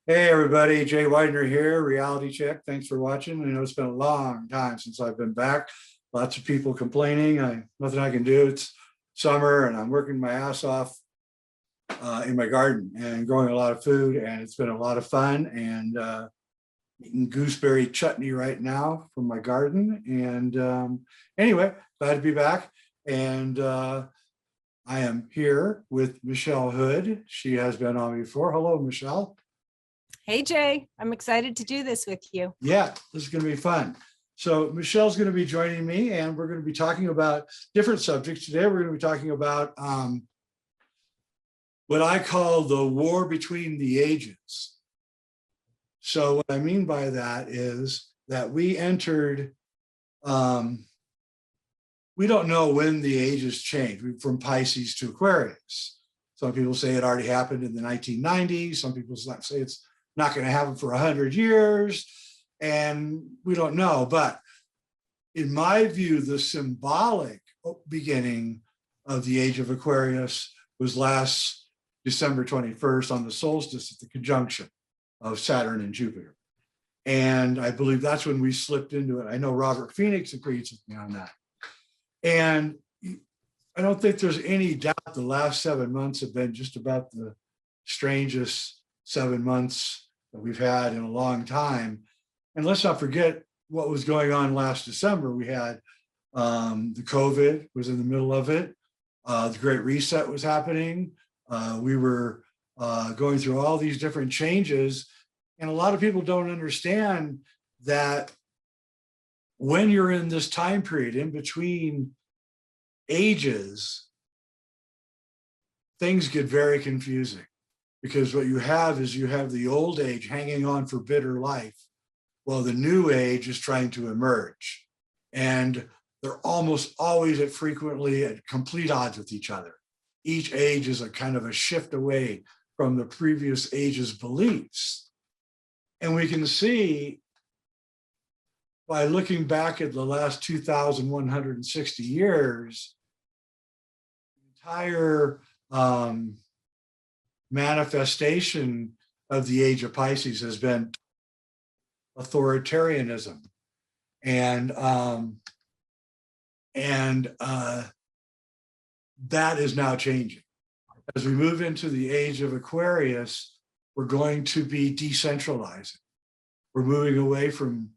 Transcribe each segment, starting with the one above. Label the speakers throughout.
Speaker 1: Hey everybody, Jay Weidner here, Reality Check. Thanks for watching. I know it's been a long time since I've been back. Lots of people complaining. Nothing I can do. It's summer and I'm working my ass off in my garden and growing a lot of food, and it's been a lot of fun. And eating gooseberry chutney right now from my garden. And anyway, glad to be back. And I am here with Michelle Hood. She has been on before. Hello, Michelle.
Speaker 2: Hey, Jay, I'm excited to do this with you.
Speaker 1: Yeah, this is going to be fun. So Michelle's going to be joining me, and we're going to be talking about different subjects. Today, we're going to be talking about what I call the war between the ages. So what I mean by that is that we entered, we don't know when the ages changed from Pisces to Aquarius. Some people say it already happened in the 1990s. Some people say it's not going to happen for 100 years, and we don't know. But in my view, the symbolic beginning of the Age of Aquarius was last December 21st on the solstice at the conjunction of Saturn and Jupiter. And I believe that's when we slipped into it. I know Robert Phoenix agrees with me on that. And I don't think there's any doubt the last 7 months have been just about the strangest 7 months that we've had in a long time. And let's not forget what was going on last December. We had the COVID was in the middle of it. The Great Reset was happening. We were going through all these different changes. And a lot of people don't understand that when you're in this time period in between ages, things get very confusing. Because what you have is you have the old age hanging on for bitter life, while the new age is trying to emerge. And they're almost always frequently at complete odds with each other. Each age is a kind of a shift away from the previous age's beliefs. And we can see by looking back at the last 2,160 years, the entire manifestation of the Age of Pisces has been authoritarianism, and that is now changing. As we move into the Age of Aquarius, we're going to be decentralizing. We're moving away from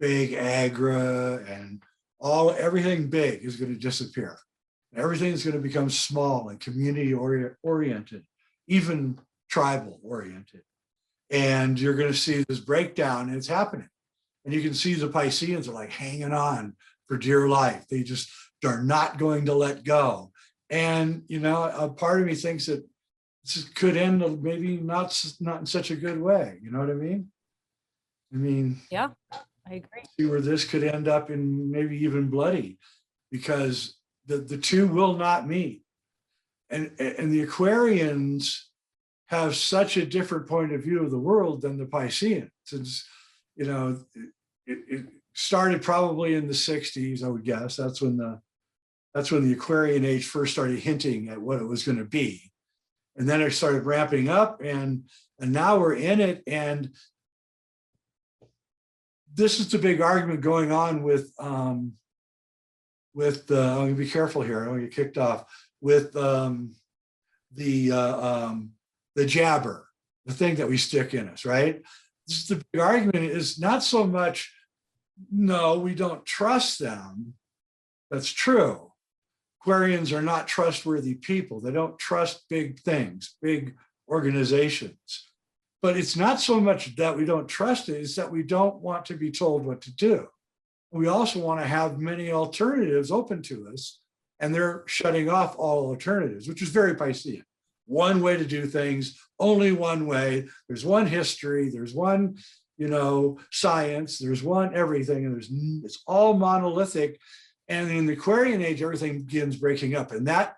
Speaker 1: big agra, and everything big is going to disappear. Everything is going to become small and community oriented, even tribal oriented. And you're going to see this breakdown, and it's happening. And you can see the Pisceans are like hanging on for dear life. They just are not going to let go. And, you know, a part of me thinks that this could end maybe not in such a good way. You know what I mean?
Speaker 2: Yeah, I agree.
Speaker 1: See where this could end up in maybe even bloody, because the two will not meet. And the Aquarians have such a different point of view of the world than the Pisceans. It's, you know, it started probably in the 60s, I would guess. That's when the Aquarian age first started hinting at what it was going to be. And then it started ramping up, and now we're in it. And this is the big argument going on with I'm going to be careful here, I don't get kicked off, with the jabber, the thing that we stick in us, right? This is the big argument, is not so much, no, we don't trust them. That's true. Aquarians are not trustworthy people. They don't trust big things, big organizations. But it's not so much that we don't trust it, it's that we don't want to be told what to do. We also want to have many alternatives open to us, and they're shutting off all alternatives, which is very Piscean. One way to do things, only one way. There's one history, there's one, you know, science, there's one everything, and it's all monolithic. And in the Aquarian age, everything begins breaking up, and that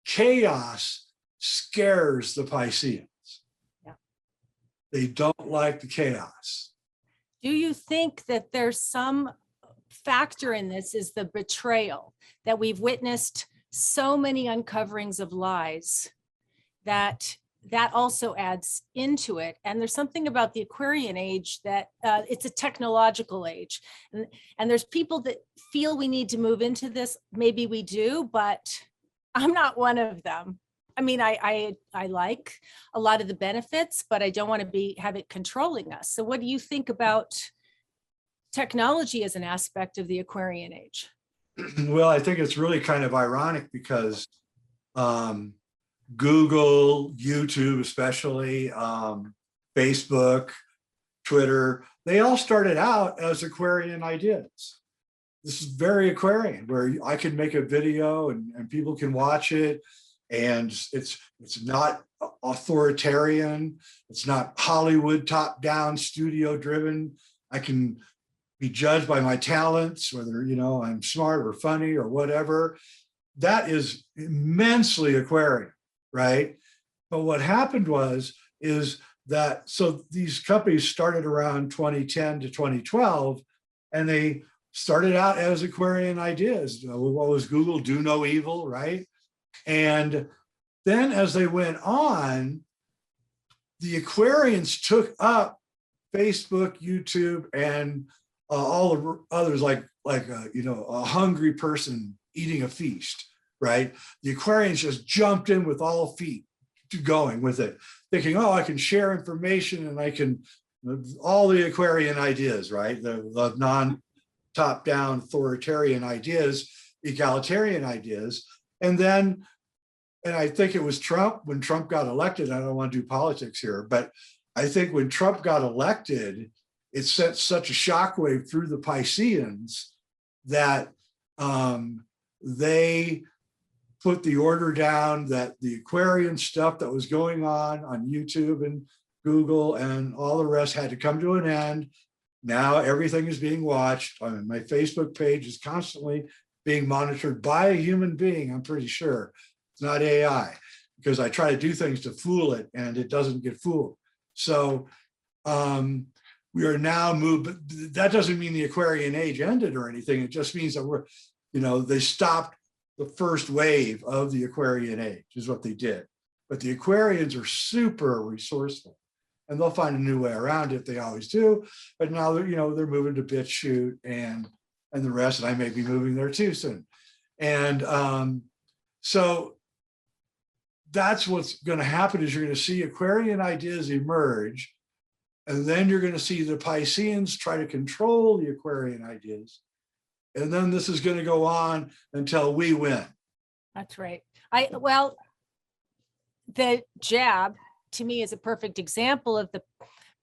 Speaker 1: chaos scares the Pisceans.
Speaker 2: Yeah.
Speaker 1: They don't like the chaos.
Speaker 2: Do you think that there's some factor in this is the betrayal, that we've witnessed so many uncoverings of lies that that also adds into it. And there's something about the Aquarian age that it's a technological age. And there's people that feel we need to move into this. Maybe we do, but I'm not one of them. I mean, I like a lot of the benefits, but I don't want to have it controlling us. So what do you think about technology as an aspect of the Aquarian age?
Speaker 1: Well, I think it's really kind of ironic because Google, YouTube, especially Facebook, Twitter, they all started out as Aquarian ideas. This is very Aquarian, where I can make a video and people can watch it, and it's not authoritarian, it's not Hollywood top-down, studio-driven. I can be judged by my talents, whether I'm smart or funny or whatever. That is immensely Aquarian, right? But what happened is that, so these companies started around 2010 to 2012, and they started out as Aquarian ideas. What was Google? Do no evil, right? And then as they went on, the Aquarians took up Facebook, YouTube, and all the others, like a hungry person eating a feast, right? The Aquarians just jumped in with all feet going with it, thinking, oh, I can share information and I can, all the Aquarian ideas, right? The non-top-down authoritarian ideas, egalitarian ideas. And I think it was Trump, when Trump got elected, I don't want to do politics here, but I think when Trump got elected, it sent such a shockwave through the Pisceans that they put the order down that the Aquarian stuff that was going on YouTube and Google and all the rest had to come to an end. Now everything is being watched. I mean, my Facebook page is constantly being monitored by a human being, I'm pretty sure. It's not AI, because I try to do things to fool it and it doesn't get fooled. So we are now moved, but that doesn't mean the Aquarian age ended or anything. It just means that they stopped the first wave of the Aquarian age is what they did. But the Aquarians are super resourceful and they'll find a new way around it. They always do. But now they're moving to BitChute and the rest, and I may be moving there too soon. And so that's what's going to happen, is you're going to see Aquarian ideas emerge. And then you're going to see the Pisceans try to control the Aquarian ideas. And then this is going to go on until we win.
Speaker 2: That's right. The jab to me is a perfect example of the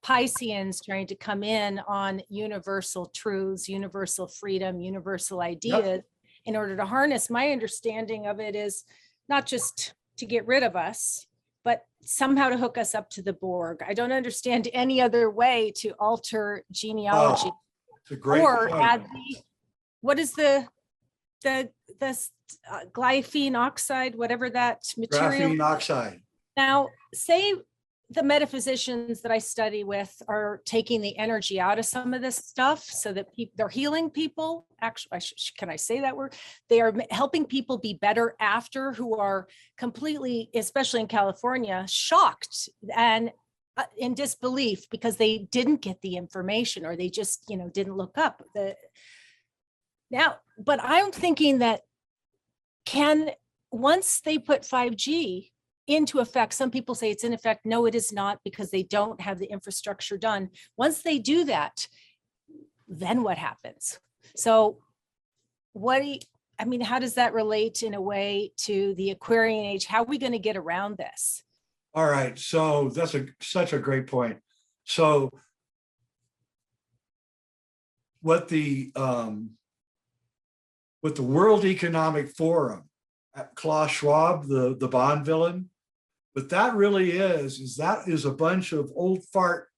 Speaker 2: Pisceans trying to come in on universal truths, universal freedom, universal ideas in order to harness. My understanding of it is not just to get rid of us, but somehow to hook us up to the Borg. I don't understand any other way to alter genealogy.
Speaker 1: It's a great
Speaker 2: or
Speaker 1: point.
Speaker 2: add what is the glyphene oxide, whatever that material.
Speaker 1: Graphene oxide.
Speaker 2: Now, say the metaphysicians that I study with are taking the energy out of some of this stuff so that they're healing people. Actually, can I say that word? They are helping people be better after, who are completely, especially in California, shocked and in disbelief because they didn't get the information, or they just, didn't look up but I'm thinking that once they put 5G into effect, some people say it's in effect. No, it is not, because they don't have the infrastructure done. Once they do that, then what happens? So how does that relate in a way to the Aquarian age? How are we going to get around this?
Speaker 1: All right, so that's such a great point. So what the World Economic Forum, Klaus Schwab, the Bond villain, what that really is that is a bunch of old fart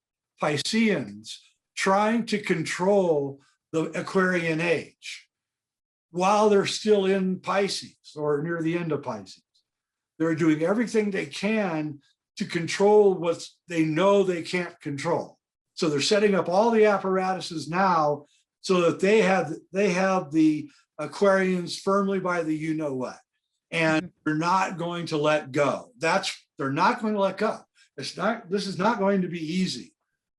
Speaker 1: Pisceans trying to control the Aquarian age while they're still in Pisces or near the end of Pisces. They're doing everything they can to control what they know they can't control. So they're setting up all the apparatuses now so that they have the Aquarians firmly by the you know what, and they're not going to let go. That's They're not going to let go. This is not going to be easy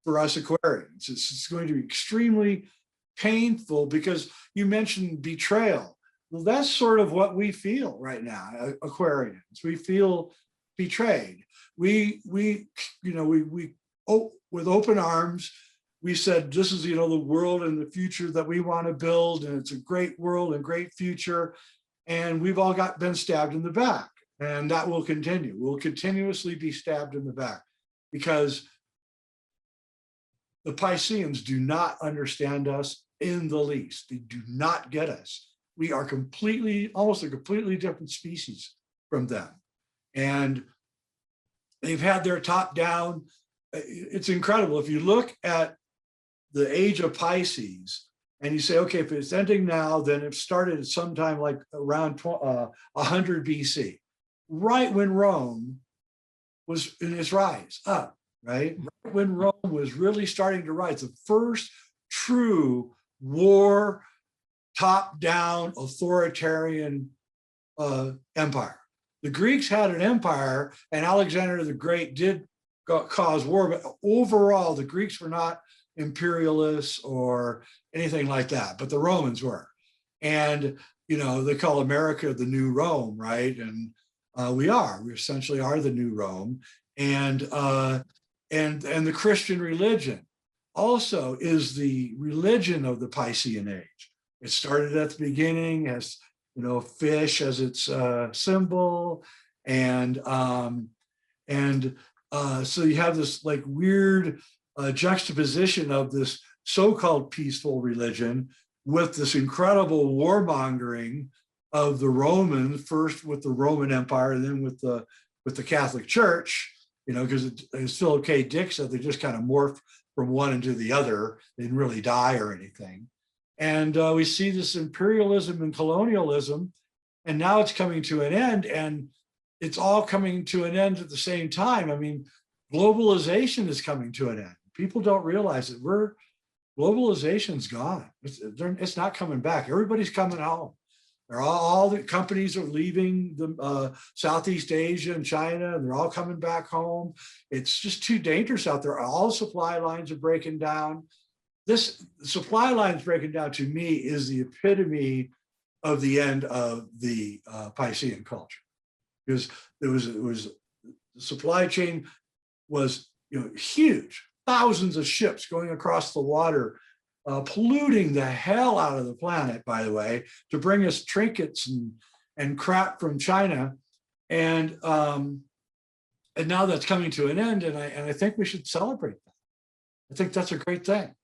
Speaker 1: for us Aquarians. It's going to be extremely painful, because you mentioned betrayal. Well, that's sort of what we feel right now, Aquarians. We feel betrayed. We with open arms, we said, this is, the world and the future that we want to build, and it's a great world and great future. And we've all been stabbed in the back, and that will continue. We'll continuously be stabbed in the back, because the Pisceans do not understand us in the least. They do not get us. We are almost a completely different species from them. And they've had their top down. It's incredible. If you look at the age of Pisces and you say, okay, if it's ending now, then it started sometime like around 100 BC, right when Rome was in its rise up, right? Right when Rome was really starting to rise, the first true war, top-down authoritarian empire. The Greeks had an empire, and Alexander the Great did cause war, but overall, the Greeks were not imperialists or anything like that, but the Romans were. And, they call America the new Rome, right? And we essentially are the new Rome. And the Christian religion also is the religion of the Piscean age. It started at the beginning as, fish as its symbol. And so you have this like weird juxtaposition of this so-called peaceful religion with this incredible warmongering of the Romans, first with the Roman Empire and then with the Catholic Church, because it's Philip K. Dick said they just kind of morphed from one into the other. They didn't really die or anything. And we see this imperialism and colonialism, and now it's coming to an end, and it's all coming to an end at the same time. I mean, globalization is coming to an end. People don't realize that globalization's gone. It's not coming back. Everybody's coming home. All the companies are leaving the Southeast Asia and China, and they're all coming back home. It's just too dangerous out there. All supply lines are breaking down. This supply lines breaking down, to me, is the epitome of the end of the Piscean culture, because the supply chain was huge, thousands of ships going across the water, polluting the hell out of the planet, by the way, to bring us trinkets and crap from China. And now that's coming to an end, and I think we should celebrate that. I think that's a great thing.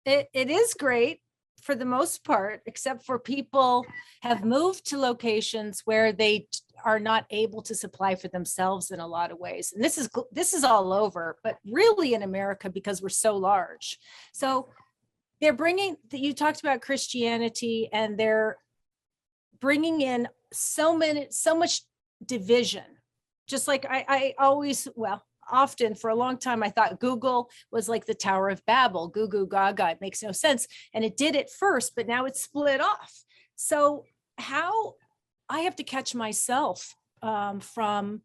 Speaker 2: It is great for the most part, except for people have moved to locations where they are not able to supply for themselves in a lot of ways. And this is all over, but really in America, because we're so large. So they're you talked about Christianity, and they're bringing in so much division. Just like I always, often for a long time, I thought Google was like the Tower of Babel, goo goo gaga. It makes no sense. And it did at first, but now it's split off. So how I have to catch myself from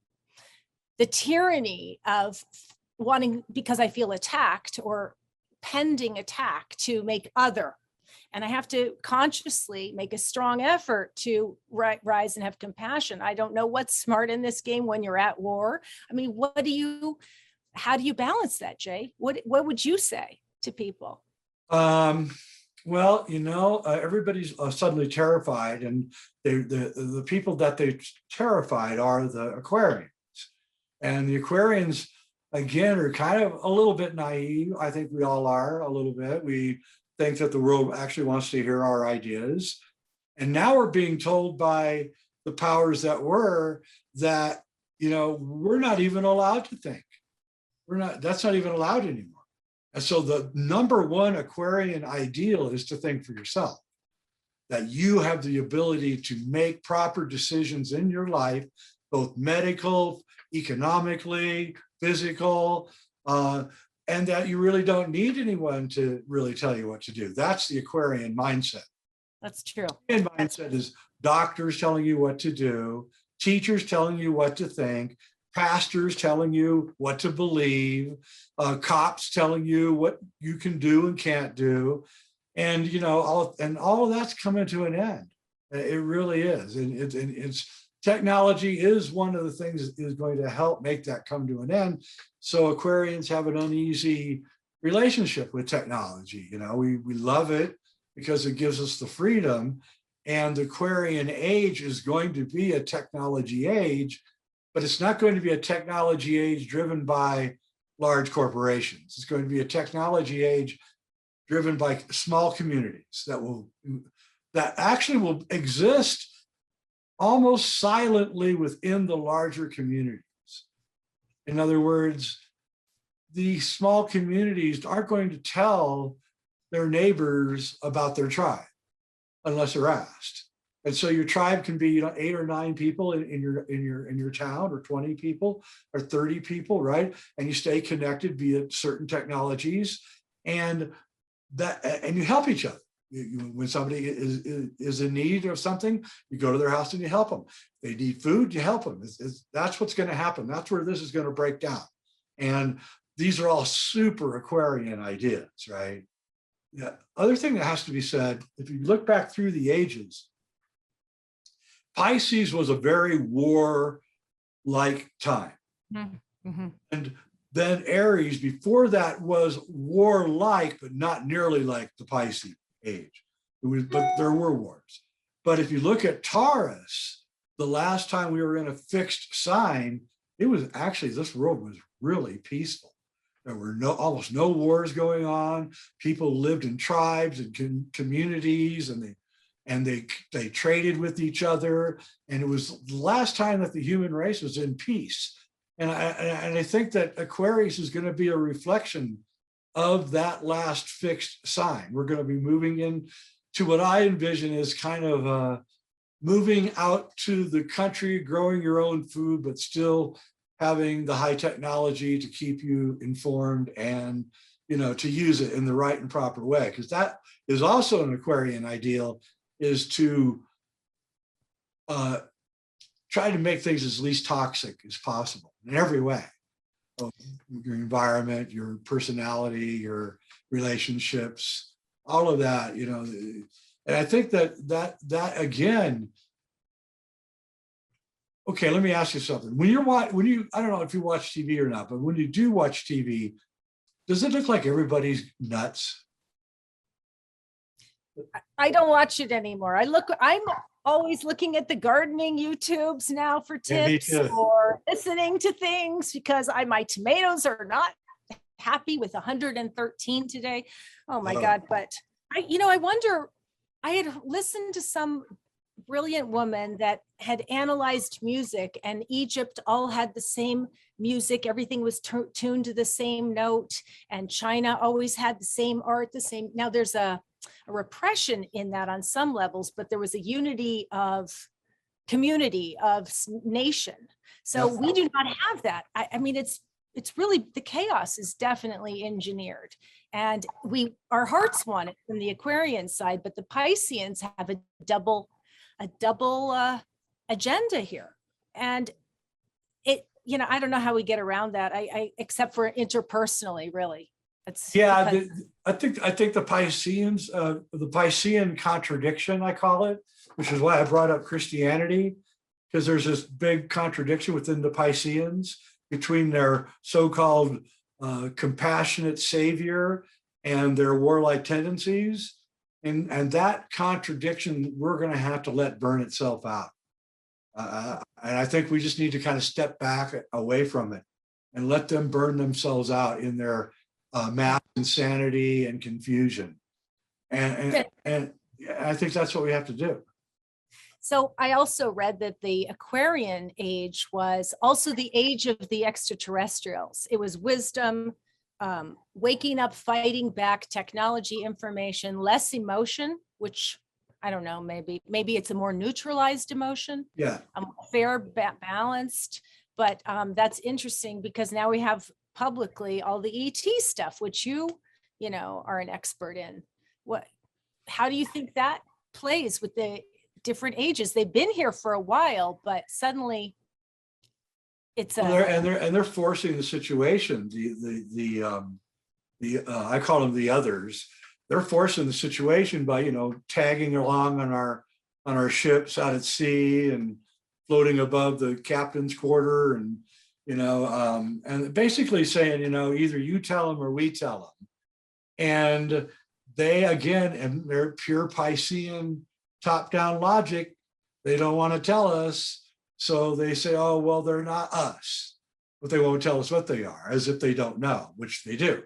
Speaker 2: the tyranny of wanting, because I feel attacked or pending attack, to make other. And I have to consciously make a strong effort to rise and have compassion. I don't know what's smart in this game when you're at war. I mean, how do you balance that, Jay? What would you say to people?
Speaker 1: Well, everybody's suddenly terrified, and the people that they terrified are the Aquarians. And the Aquarians, again, are kind of a little bit naive. I think we all are a little bit. We think that the world actually wants to hear our ideas. And now we're being told by the powers that were that, we're not even allowed to think. That's not even allowed anymore. And so the number one Aquarian ideal is to think for yourself, that you have the ability to make proper decisions in your life, both medical, economically, physical, and that you really don't need anyone to really tell you what to do. That's the Aquarian mindset.
Speaker 2: That's true.
Speaker 1: And mindset is doctors telling you what to do, teachers telling you what to think, pastors telling you what to believe, cops telling you what you can do and can't do. And, all of that's coming to an end. It really is. And it's technology is one of the things that is going to help make that come to an end. So Aquarians have an uneasy relationship with technology. We love it because it gives us the freedom. And the Aquarian age is going to be a technology age, but it's not going to be a technology age driven by large corporations. It's going to be a technology age driven by small communities that actually will exist almost silently within the larger communities. In other words, the small communities aren't going to tell their neighbors about their tribe unless they're asked. And so your tribe can be, 8 or 9 people in your town, or 20 people, or 30 people, right? And you stay connected via certain technologies, and you help each other. When somebody is in need of something, you go to their house and you help them. They need food, you help them. That's what's going to happen. That's where this is going to break down. And these are all super Aquarian ideas, right? The other thing that has to be said, if you look back through the ages, Pisces was a very war-like time.
Speaker 2: Mm-hmm.
Speaker 1: And then Aries, before that, was warlike, but not nearly like the Pisces age. But there were wars. But if you look at Taurus, the last time we were in a fixed sign, it was actually, this world was really peaceful. There were almost no wars going on. People lived in tribes and communities, and they traded with each other. And it was the last time that the human race was in peace. And I think that Aquarius is going to be a reflection of that last fixed sign. We're going to be moving into what I envision is kind of moving out to the country, growing your own food, but still having the high technology to keep you informed and, to use it in the right and proper way. Because that is also an Aquarian ideal, is to try to make things as least toxic as possible in every way. Your environment, your personality, your relationships, all of that, and I think that again, okay, let me ask you something. I don't know if you watch TV or not, but when you do watch TV, does it look like everybody's nuts?
Speaker 2: I don't watch it anymore. I'm always looking at the gardening YouTubes now for tips, or listening to things, because my tomatoes are not happy with 113 today. Oh my God. But I wonder, I had listened to some brilliant woman that had analyzed music, and Egypt all had the same music. Everything was tuned to the same note, and China always had the same art, now there's a repression in that on some levels, but there was a unity of community, of nation. So we do not have that. I mean, it's really, the chaos is definitely engineered, and our hearts want it from the Aquarian side, but the Pisceans have a double agenda here. And I don't know how we get around that. I except for interpersonally, really.
Speaker 1: I think the Pisceans, the Piscean contradiction, I call it, which is why I brought up Christianity, because there's this big contradiction within the Pisceans between their so-called compassionate savior and their warlike tendencies. And that contradiction, we're going to have to let burn itself out. And I think we just need to kind of step back away from it and let them burn themselves out in their mass insanity and confusion. And I think that's what we have to do.
Speaker 2: So I also read that the Aquarian age was also the age of the extraterrestrials. It was wisdom, waking up, fighting back, technology, information, less emotion, which I don't know, maybe it's a more neutralized emotion.
Speaker 1: Yeah.
Speaker 2: Fair, balanced. But that's interesting, because now we have publicly all the ET stuff, which you are an expert in. How do you think that plays with the different ages? They've been here for a while, but suddenly it's
Speaker 1: Well,
Speaker 2: a,
Speaker 1: they're forcing the situation. I call them the others. They're forcing the situation by, you know, tagging along on our ships out at sea and floating above the captain's quarter, and you know, and basically saying, you know, either you tell them or we tell them. And they, again, and they're pure Piscean top-down logic. They don't want to tell us, so they say, oh well, they're not us, but they won't tell us what they are, as if they don't know, which they do.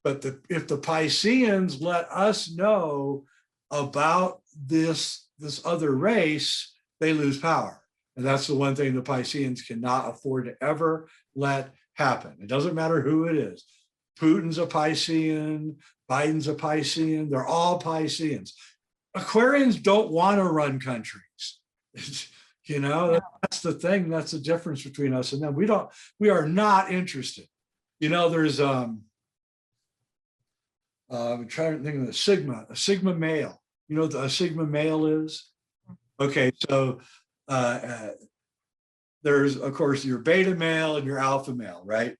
Speaker 1: But if the Pisceans let us know about this other race, they lose power. And that's the one thing the Pisceans cannot afford to ever let happen. It doesn't matter who it is. Putin's a Piscean, Biden's a Piscean, they're all Pisceans. Aquarians don't want to run countries. You know, that's the thing. That's the difference between us and them. We are not interested. You know, there's I'm trying to think of a Sigma male. You know what a Sigma male is? Okay, so there's, of course, your beta male and your alpha male, right?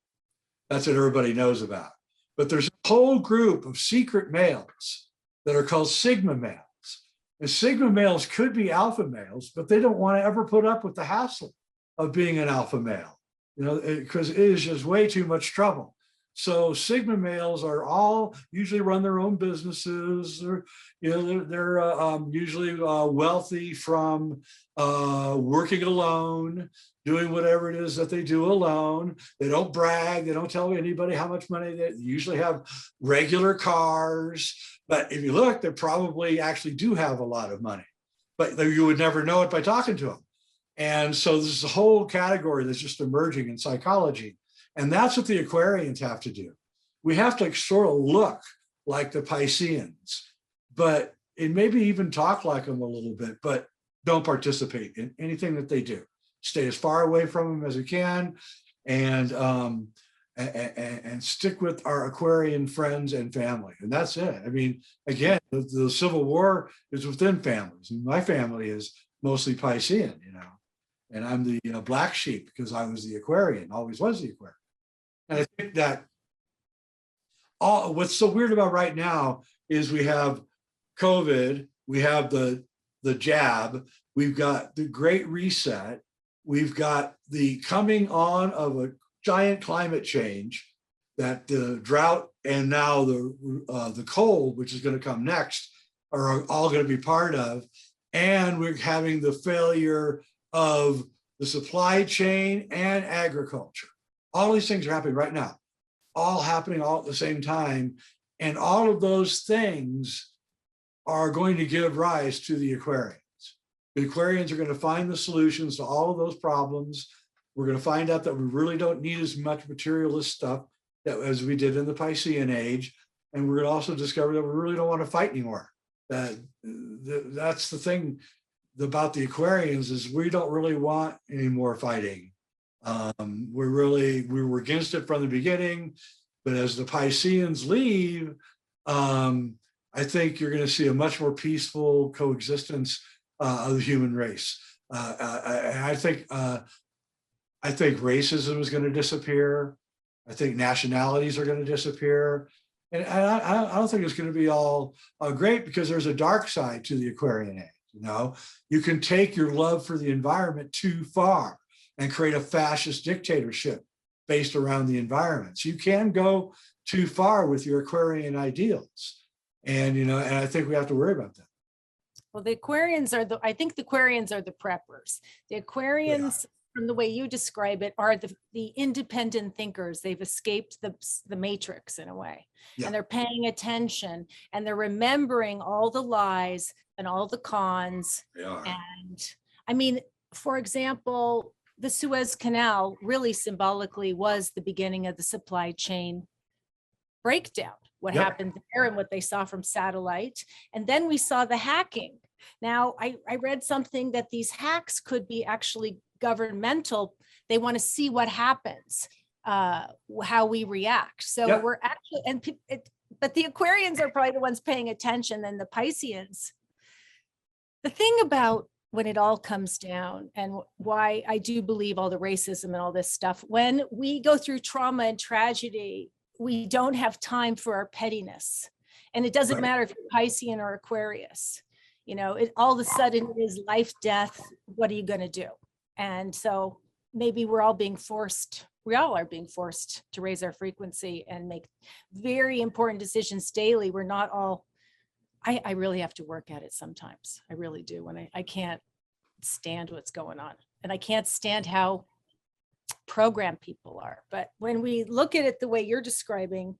Speaker 1: That's what everybody knows about. But there's a whole group of secret males that are called Sigma males. And Sigma males could be alpha males, but they don't want to ever put up with the hassle of being an alpha male, you know, because it is just way too much trouble. So Sigma males are all usually run their own businesses, or you know, they're usually wealthy from working alone, doing whatever it is that they do alone. They don't brag. They don't tell anybody how much money they usually have. Regular cars, but if you look, they probably actually do have a lot of money, but you would never know it by talking to them. And so this is a whole category that's just emerging in psychology. And that's what the Aquarians have to do. We have to sort of look like the Pisceans, but and maybe even talk like them a little bit, but don't participate in anything that they do. Stay as far away from them as you can, and stick with our Aquarian friends and family. And that's it. I mean, again, the Civil War is within families. My family is mostly Piscean, you know, and I'm the black sheep because I was the Aquarian, always was the Aquarian. And I think that what's so weird about right now is we have COVID, we have the jab, we've got the Great Reset, we've got the coming on of a giant climate change, that the drought and now the cold, which is going to come next, are all going to be part of. And we're having the failure of the supply chain and agriculture. All these things are happening right now, all happening all at the same time. And all of those things are going to give rise to the Aquarians. The Aquarians are going to find the solutions to all of those problems. We're going to find out that we really don't need as much materialist stuff as we did in the Piscean age. And we're going to also discover that we really don't want to fight anymore. That's the thing about the Aquarians, is we don't really want any more fighting. We were against it from the beginning, but as the Pisceans leave, I think you're going to see a much more peaceful coexistence of the human race. I think racism is going to disappear. I think nationalities are going to disappear. And I don't think it's going to be all great, because there's a dark side to the Aquarian age. You know, you can take your love for the environment too far and create a fascist dictatorship based around the environment. So you can go too far with your Aquarian ideals. And, you know, and I think we have to worry about that.
Speaker 2: well, the Aquarians are I think the Aquarians are the preppers. The Aquarians, from the way you describe it, are the independent thinkers. They've escaped the matrix in a way, and they're paying attention, and they're remembering all the lies and all the cons.
Speaker 1: They are.
Speaker 2: And I mean, for example, the Suez Canal really symbolically was the beginning of the supply chain breakdown. What happened there and what they saw from satellite. And then we saw the hacking. Now, I read something that these hacks could be actually governmental. They want to see what happens, how we react. So we're actually, but the Aquarians are probably the ones paying attention, and the Pisceans. The thing about when it all comes down, and why I do believe all the racism and all this stuff. When we go through trauma and tragedy, we don't have time for our pettiness. And it doesn't
Speaker 1: Right.
Speaker 2: matter if you're Piscean or Aquarius, you know, it all of a sudden is life, death. What are you going to do? And so maybe we all are being forced to raise our frequency and make very important decisions daily. We're not all, I really have to work at it sometimes. I really do. When I can't stand what's going on, and I can't stand how programmed people are. But when we look at it the way you're describing,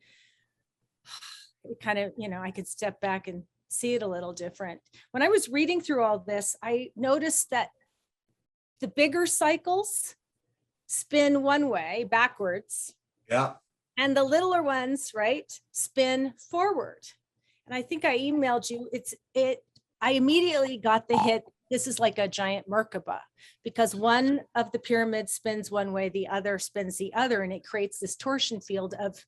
Speaker 2: it kind of, you know, I could step back and see it a little different. When I was reading through all this, I noticed that the bigger cycles spin one way backwards.
Speaker 1: Yeah.
Speaker 2: And the littler ones, right, spin forward. And I think I emailed you. I immediately got the hit. This is like a giant Merkaba, because one of the pyramids spins one way, the other spins the other, and it creates this torsion field of,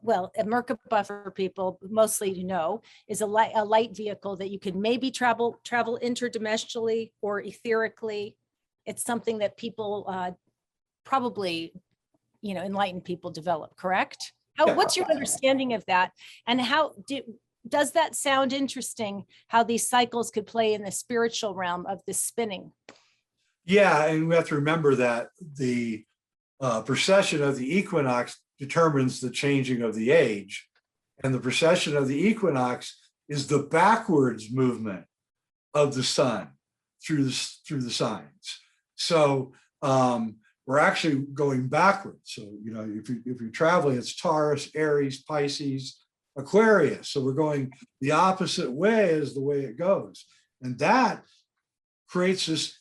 Speaker 2: well, a Merkaba, for people mostly to know, is a light vehicle that you can maybe travel interdimensionally or etherically. It's something that people probably, you know, enlightened people develop, correct? What's your understanding of that? And does that sound interesting, how these cycles could play in the spiritual realm of the spinning?
Speaker 1: Yeah, and we have to remember that the precession of the equinox determines the changing of the age, and the precession of the equinox is the backwards movement of the sun through the signs. So we're actually going backwards. So, you know, if you're traveling, it's Taurus, Aries, Pisces, Aquarius. So we're going the opposite way as the way it goes. And that creates this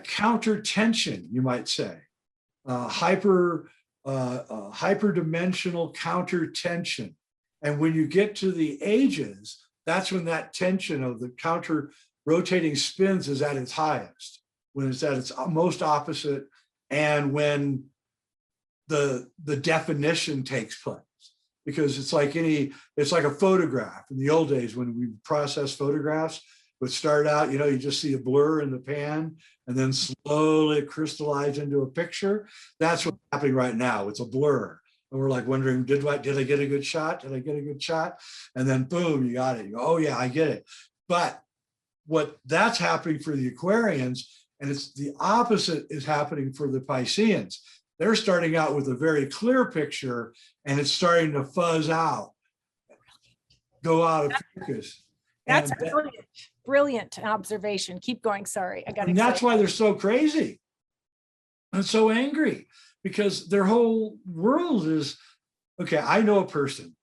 Speaker 1: counter tension, you might say, hyperdimensional counter tension. And when you get to the ages, that's when that tension of the counter rotating spins is at its highest, when it's at its most opposite, and when the definition takes place. Because it's like a photograph. In the old days, when we process photographs, would start out, you know, you just see a blur in the pan, and then slowly crystallize into a picture. That's what's happening right now. It's a blur. And we're like wondering, did I get a good shot? Did I get a good shot? And then boom, you got it. You go, oh yeah, I get it. But that's happening for the Aquarians, and it's the opposite is happening for the Pisceans. They're starting out with a very clear picture, and it's starting to fuzz out, go out of focus.
Speaker 2: That's brilliant observation. Keep going. Sorry, I got excited.
Speaker 1: And that's why they're so crazy and so angry, because their whole world is, okay, I know a person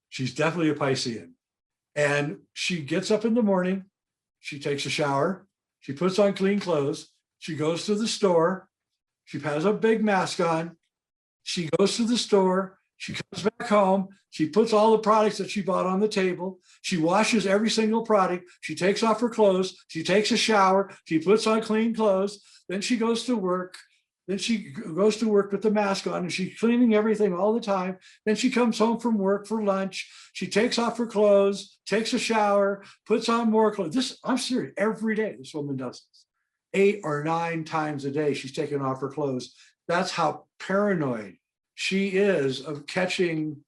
Speaker 1: she's definitely a Piscean, and she gets up in the morning, she takes a shower, she puts on clean clothes, she goes to the store, she has a big mask on, she goes to the store, she comes back home, she puts all the products that she bought on the table, she washes every single product, she takes off her clothes, she takes a shower, she puts on clean clothes, then she goes to work, with the mask on, and she's cleaning everything all the time. Then she comes home from work for lunch, she takes off her clothes, takes a shower, puts on more clothes. I'm serious, every day this woman does this. 8 or 9 times a day, she's taking off her clothes. That's how paranoid she is of catching,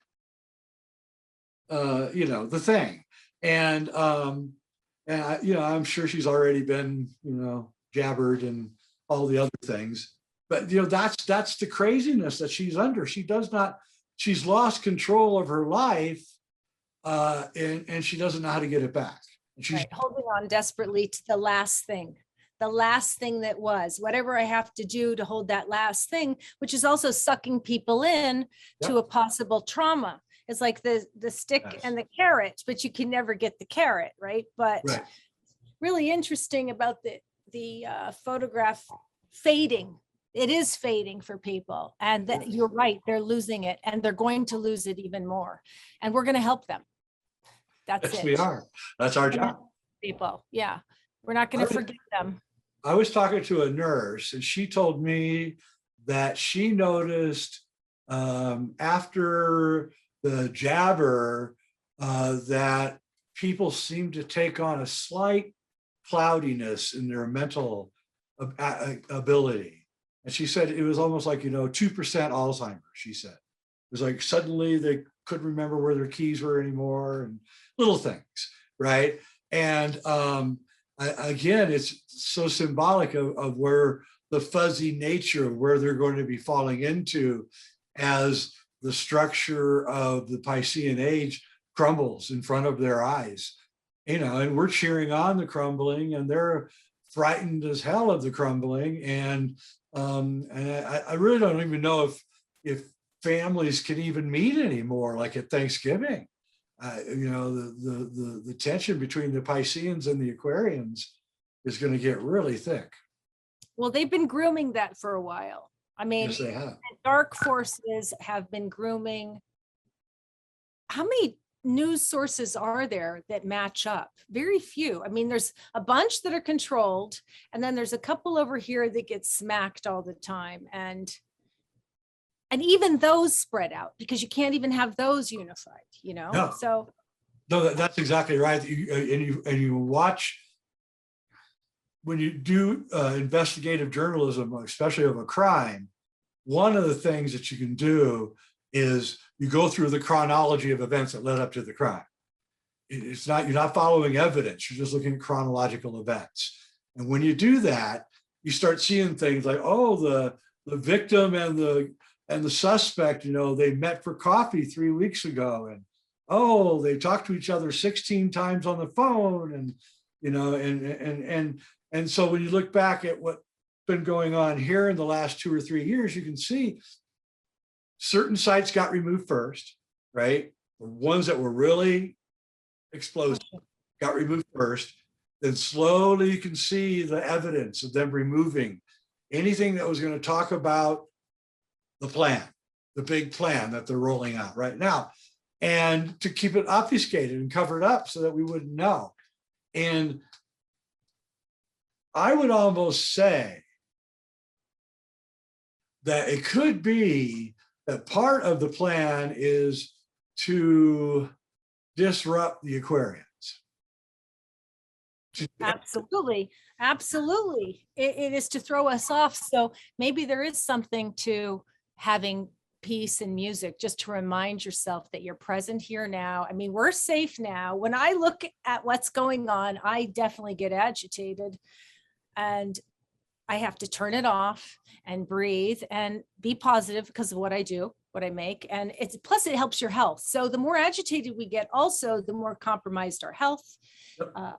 Speaker 1: the thing. And I'm sure she's already been, jabbered and all the other things. But, that's the craziness that she's under. She's lost control of her life, and she doesn't know how to get it back. She's
Speaker 2: holding on desperately to the last thing that was, whatever I have to do to hold that last thing, which is also sucking people in to a possible trauma. It's like the stick and the carrot, but you can never get the carrot, right? But really interesting about the photograph fading. It is fading for people, and that you're right, they're losing it, and they're going to lose it even more, and we're going to help them. That's it.
Speaker 1: We are. That's our job.
Speaker 2: People, we're not going to forget them.
Speaker 1: I was talking to a nurse, and she told me that she noticed after the jabber that people seem to take on a slight cloudiness in their mental ability. And she said it was almost like, 2% Alzheimer's, she said. It was like suddenly they couldn't remember where their keys were anymore and little things, right? And again, it's so symbolic of where the fuzzy nature of where they're going to be falling into as the structure of the Piscean age crumbles in front of their eyes, and we're cheering on the crumbling, and they're frightened as hell of the crumbling. And I really don't even know if families can even meet anymore, like at Thanksgiving. The tension between the Pisceans and the Aquarians is going to get really thick.
Speaker 2: Well, they've been grooming that for a while. I mean,
Speaker 1: yes, they have.
Speaker 2: The dark forces have been grooming. How many news sources are there that match up? Very few. I mean, there's a bunch that are controlled, and then there's a couple over here that get smacked all the time. And even those spread out, because you can't even have those unified,
Speaker 1: No.
Speaker 2: So
Speaker 1: No, that's exactly right. And you watch, when you do investigative journalism, especially of a crime, one of the things that you can do is you go through the chronology of events that led up to the crime. You're not following evidence, you're just looking at chronological events. And when you do that, you start seeing things like, oh, the victim and the suspect, they met for coffee 3 weeks ago, and oh, they talked to each other 16 times on the phone, and so when you look back at what's been going on here in the last 2 or 3 years, you can see certain sites got removed first, right? The ones that were really explosive got removed first. Then slowly you can see the evidence of them removing anything that was going to talk about the plan, the big plan that they're rolling out right now, and to keep it obfuscated and covered up so that we wouldn't know. And I would almost say that it could be that part of the plan is to disrupt the Aquarians.
Speaker 2: Absolutely. It is to throw us off. So maybe there is something to having peace and music, just to remind yourself that you're present here now. I mean, we're safe now. When I look at what's going on, I definitely get agitated, and I have to turn it off and breathe and be positive because of what I do, what I make. And plus it helps your health. So the more agitated we get, also the more compromised our health.
Speaker 1: I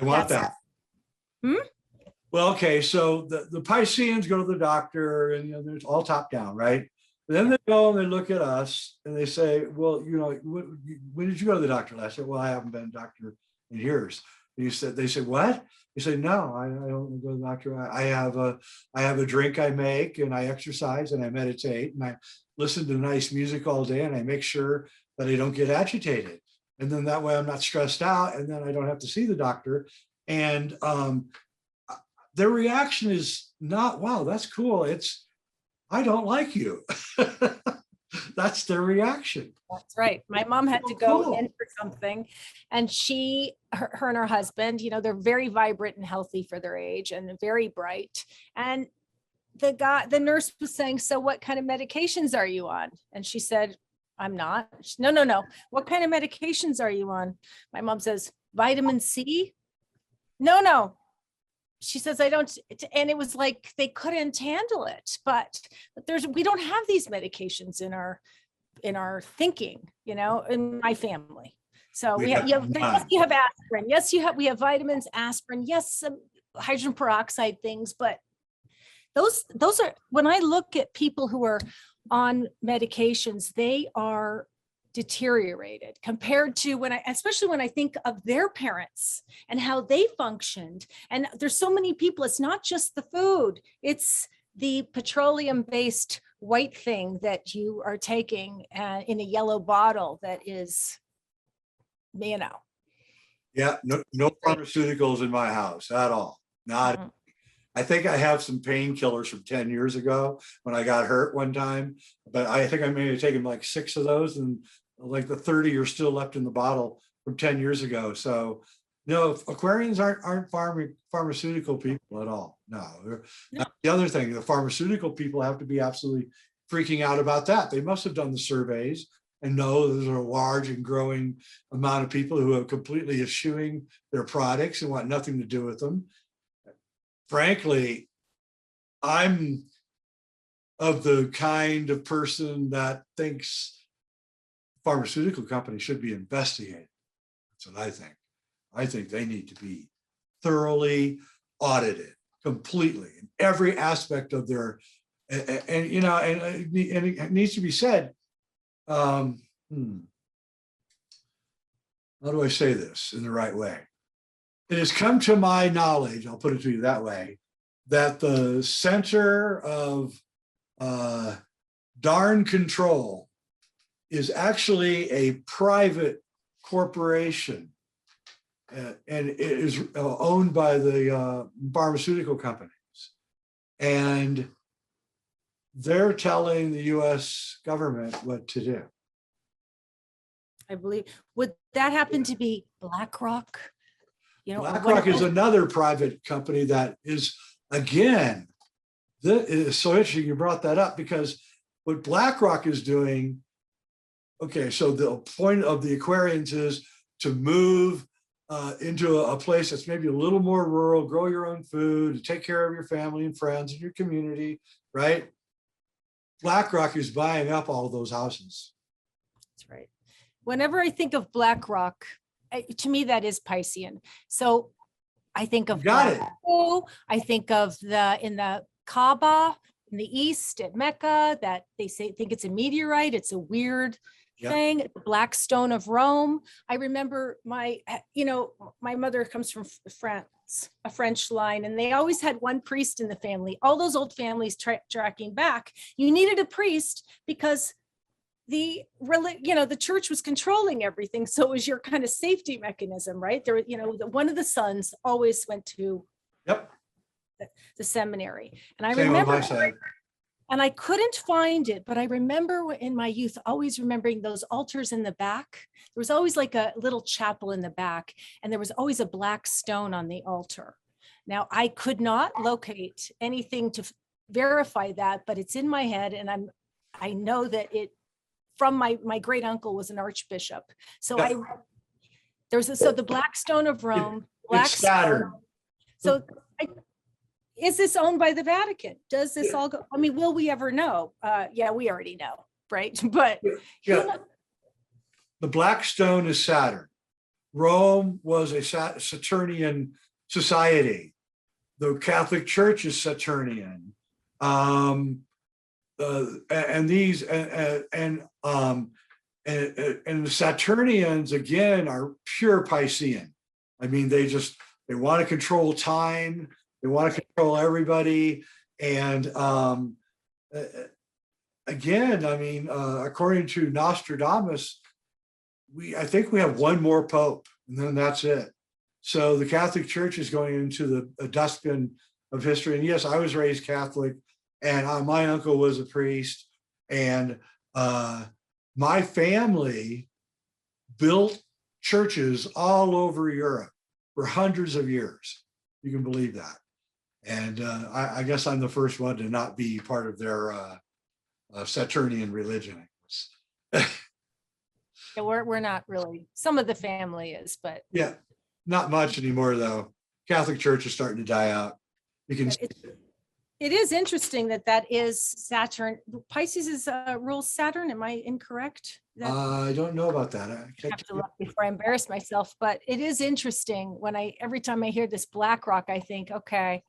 Speaker 1: want that. Well, okay, so the Pisceans go to the doctor, and there's all top down, right? And then they go and they look at us and they say, well, when did you go to the doctor last? I said, well, I haven't been a doctor in years. And they said, what? You say, no, I don't go to the doctor. I have a drink I make, and I exercise, and I meditate, and I listen to nice music all day, and I make sure that I don't get agitated. And then that way I'm not stressed out, and then I don't have to see the doctor. And their reaction is not, wow, that's cool. It's, I don't like you. That's their reaction.
Speaker 2: That's right. My mom had to go in for something, and her and her husband, they're very vibrant and healthy for their age and very bright. And the nurse was saying, so what kind of medications are you on? And she said, I'm not. No. What kind of medications are you on? My mom says, vitamin C? No. She says, I don't. And it was like they couldn't handle it. But we don't have these medications in our thinking, in my family. So yes, you have aspirin. Yes, we have vitamins, aspirin. Yes, some hydrogen peroxide things. But those are, when I look at people who are on medications, they are deteriorated compared to especially when I think of their parents and how they functioned. And there's so many people, it's not just the food, it's the petroleum-based white thing that you are taking in a yellow bottle that is,
Speaker 1: Yeah, no pharmaceuticals in my house at all. Not. I think I have some painkillers from 10 years ago when I got hurt one time, but I think I may have taken like 6 of those, and like the 30 are still left in the bottle from 10 years ago. So no, Aquarians aren't pharmaceutical people at all. No.
Speaker 2: No.
Speaker 1: The other thing, the pharmaceutical people have to be absolutely freaking out about that. They must have done the surveys and know there's a large and growing amount of people who are completely eschewing their products and want nothing to do with them. Frankly, I'm of the kind of person that thinks pharmaceutical companies should be investigated. That's what I think. I think they need to be thoroughly audited completely in every aspect of their, and you know, and it needs to be said. How do I say this in the right way? It has come to my knowledge, I'll put it to you that way, that the center of darn control is actually a private corporation, and it is owned by the pharmaceutical companies. And they're telling the US government what to do.
Speaker 2: I believe, would that happen to be BlackRock? You know,
Speaker 1: BlackRock is another private company that is, again, this is so interesting you brought that up, because what BlackRock is doing, okay, so the point of the Aquarians is to move into a place that's maybe a little more rural, grow your own food, take care of your family and friends and your community, right? BlackRock is buying up all of those houses.
Speaker 2: That's right. Whenever I think of BlackRock, to me, that is Piscean. So I think of I think of in the Kaaba in the East at Mecca, that they think it's a meteorite. It's a weird thing. The Black Stone of Rome. I remember my mother comes from France, a French line, and they always had one priest in the family. All those old families tracking back, you needed a priest because the church was controlling everything. So it was your kind of safety mechanism, right? There, one of the sons always went to the seminary. And I remember, and I couldn't find it, but I remember in my youth, always remembering those altars in the back. There was always like a little chapel in the back, and there was always a black stone on the altar. Now, I could not locate anything to verify that, but it's in my head. And I know that it, from my great uncle was an archbishop. So so the Black Stone of Rome, Black
Speaker 1: Saturn.
Speaker 2: So is this owned by the Vatican? Does this all go? I mean, will we ever know? Yeah, we already know, right? But
Speaker 1: the Black Stone is Saturn. Rome was a Saturnian society. The Catholic Church is Saturnian. And the Saturnians again are pure Piscean. I mean, they want to control time. They want to control everybody. And again, I mean, according to Nostradamus, I think we have one more pope, and then that's it. So the Catholic Church is going into the dustbin of history. And yes, I was raised Catholic, and my uncle was a priest, and my family built churches all over Europe for hundreds of years. You can believe that. And I guess I'm the first one to not be part of their Saturnian religion.
Speaker 2: Yeah, we're not really. Some of the family is, but
Speaker 1: yeah, not much anymore though. Catholic Church is starting to die out. You can.
Speaker 2: It is interesting that is Saturn. Pisces is rules Saturn. Am I incorrect?
Speaker 1: I don't know about that.
Speaker 2: I have to look before I embarrass myself, but it is interesting when every time I hear this BlackRock, I think, okay,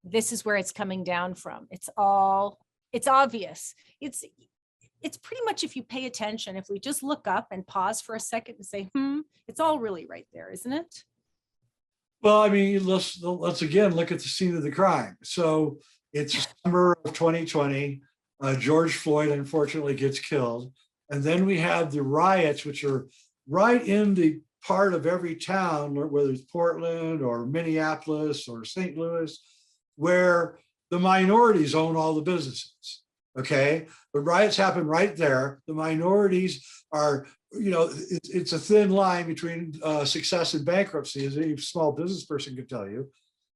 Speaker 2: this is where it's coming down from. It's obvious. It's pretty much, if you pay attention, if we just look up and pause for a second and say, it's all really right there, isn't it?
Speaker 1: Well, I mean, let's again look at the scene of the crime. So it's summer of 2020. George Floyd unfortunately gets killed. And then we have the riots, which are right in the part of every town, whether it's Portland or Minneapolis or St. Louis, where the minorities own all the businesses. Okay, the riots happen right there. The minorities are, it's a thin line between success and bankruptcy, as any small business person could tell you.